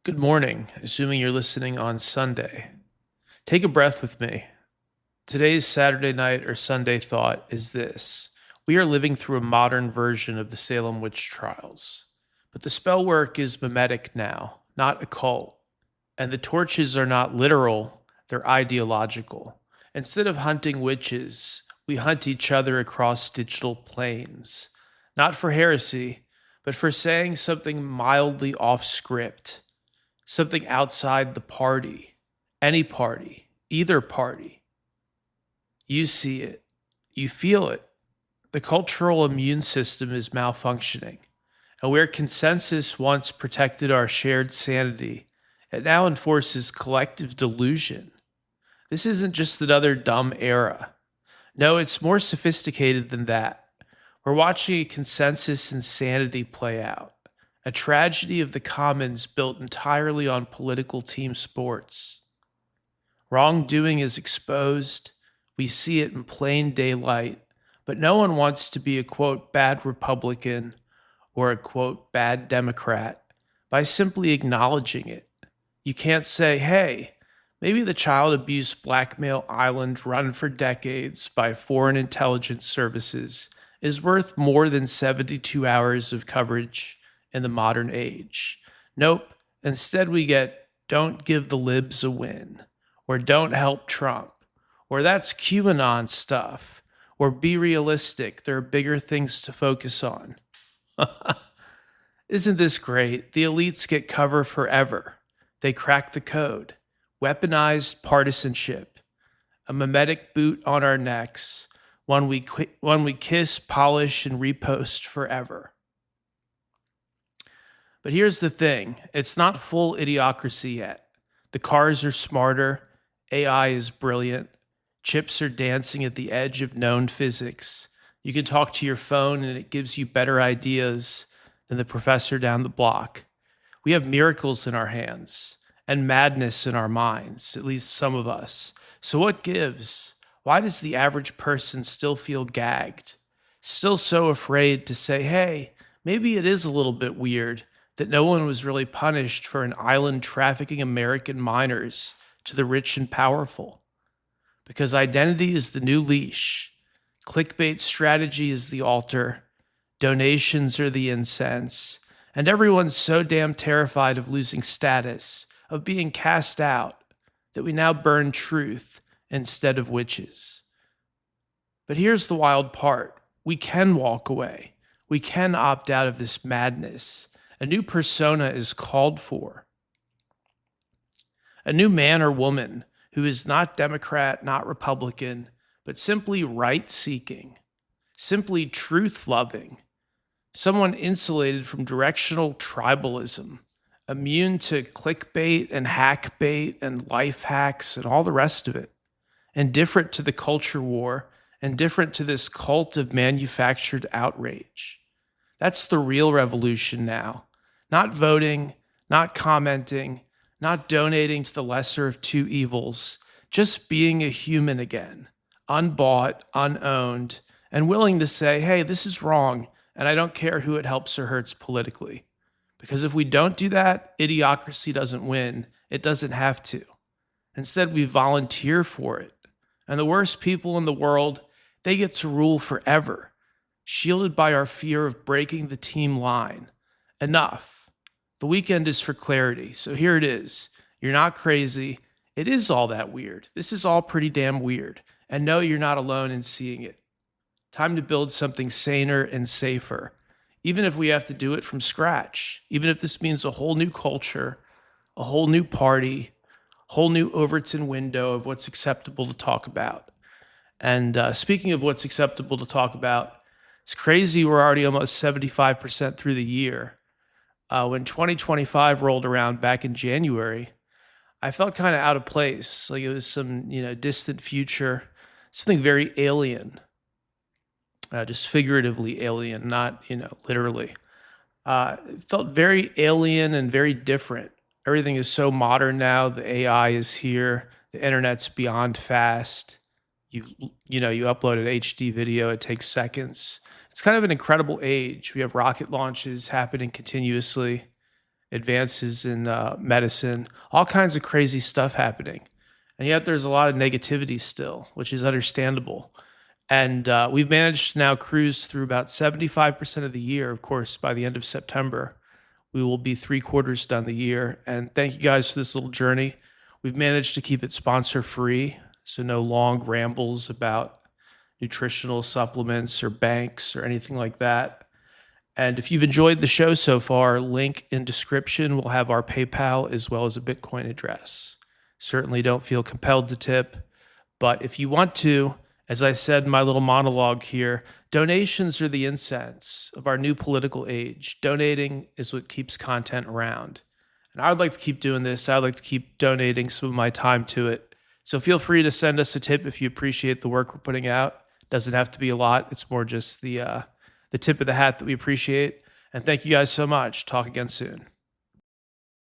Good morning, assuming you're listening on Sunday. Take a breath with me. Today's Saturday night or Sunday thought is this: we are living through a modern version of the Salem witch trials. But the spell work is mimetic now, not occult. And the torches are not literal, they're ideological. Instead of hunting witches, we hunt each other across digital planes. Not for heresy, but for saying something mildly off script, something outside the party, any party, either party. You see it, you feel it. The cultural immune system is malfunctioning. And where consensus once protected our shared sanity, it now enforces collective delusion. This isn't just another dumb era. No, it's more sophisticated than that. We're watching a consensus insanity play out, a tragedy of the commons built entirely on political team sports. Wrongdoing is exposed. We see it in plain daylight, but no one wants to be a quote bad Republican or a quote bad Democrat by simply acknowledging it. You can't say, hey, maybe the child abuse blackmail island run for decades by foreign intelligence services is worth more than 72 hours of coverage in the modern age. Nope. Instead, we get don't give the libs a win, or don't help Trump, or that's QAnon stuff, or be realistic. There are bigger things to focus on. Isn't this great? The elites get cover forever. They crack the code. Weaponized partisanship, a mimetic boot on our necks, one we kiss, polish, and repost forever. But here's the thing, it's not full idiocracy yet. The cars are smarter, AI is brilliant, chips are dancing at the edge of known physics. You can talk to your phone and it gives you better ideas than the professor down the block. We have miracles in our hands and madness in our minds, at least some of us. So what gives? Why does the average person still feel gagged? Still so afraid to say, hey, maybe it is a little bit weird that no one was really punished for an island trafficking American minors to the rich and powerful. Because identity is the new leash. Clickbait strategy is the altar. Donations are the incense. And everyone's so damn terrified of losing status, of being cast out, that we now burn truth instead of witches. But here's the wild part. We can walk away. We can opt out of this madness. A new persona is called for. A new man or woman who is not Democrat, not Republican, but simply right-seeking, simply truth-loving, someone insulated from directional tribalism, immune to clickbait and hackbait and life hacks and all the rest of it, indifferent to the culture war, indifferent to this cult of manufactured outrage. That's the real revolution now. Not voting, not commenting, not donating to the lesser of two evils, just being a human again, unbought, unowned, and willing to say, hey, this is wrong, and I don't care who it helps or hurts politically. Because if we don't do that, idiocracy doesn't win. It doesn't have to. Instead, we volunteer for it. And the worst people in the world, they get to rule forever, shielded by our fear of breaking the team line. Enough. The weekend is for clarity, so here it is. You're not crazy. It is all that weird. This is all pretty damn weird. And no, you're not alone in seeing it. Time to build something saner and safer, even if we have to do it from scratch, even if this means a whole new culture, a whole new party, whole new Overton window of what's acceptable to talk about. And speaking of what's acceptable to talk about, it's crazy we're already almost 75% through the year. When 2025 rolled around back in January, I felt kind of out of place, like it was some distant future, something very alien, just figuratively alien, not literally. It felt very alien and very different. Everything is so modern now. The AI is here. The internet's beyond fast. You upload an HD video, it takes seconds. It's kind of an incredible age. We have rocket launches happening continuously. advances in medicine, all kinds of crazy stuff happening. And yet there's a lot of negativity still, which is understandable. And we've managed to now cruise through about 75% of the year. Of course, by the end of September, we will be 3/4 done the year. And thank you guys for this little journey. We've managed to keep it sponsor free, so no long rambles about nutritional supplements or banks or anything like that. And if you've enjoyed the show so far, link in description will have our PayPal as well as a Bitcoin address. Certainly don't feel compelled to tip, but if you want to, as I said in my little monologue here, donations are the incense of our new political age. Donating is what keeps content around. And I would like to keep doing this. I would like to keep donating some of my time to it. So feel free to send us a tip if you appreciate the work we're putting out. Doesn't have to be a lot. It's more just the tip of the hat that we appreciate. And thank you guys so much. Talk again soon.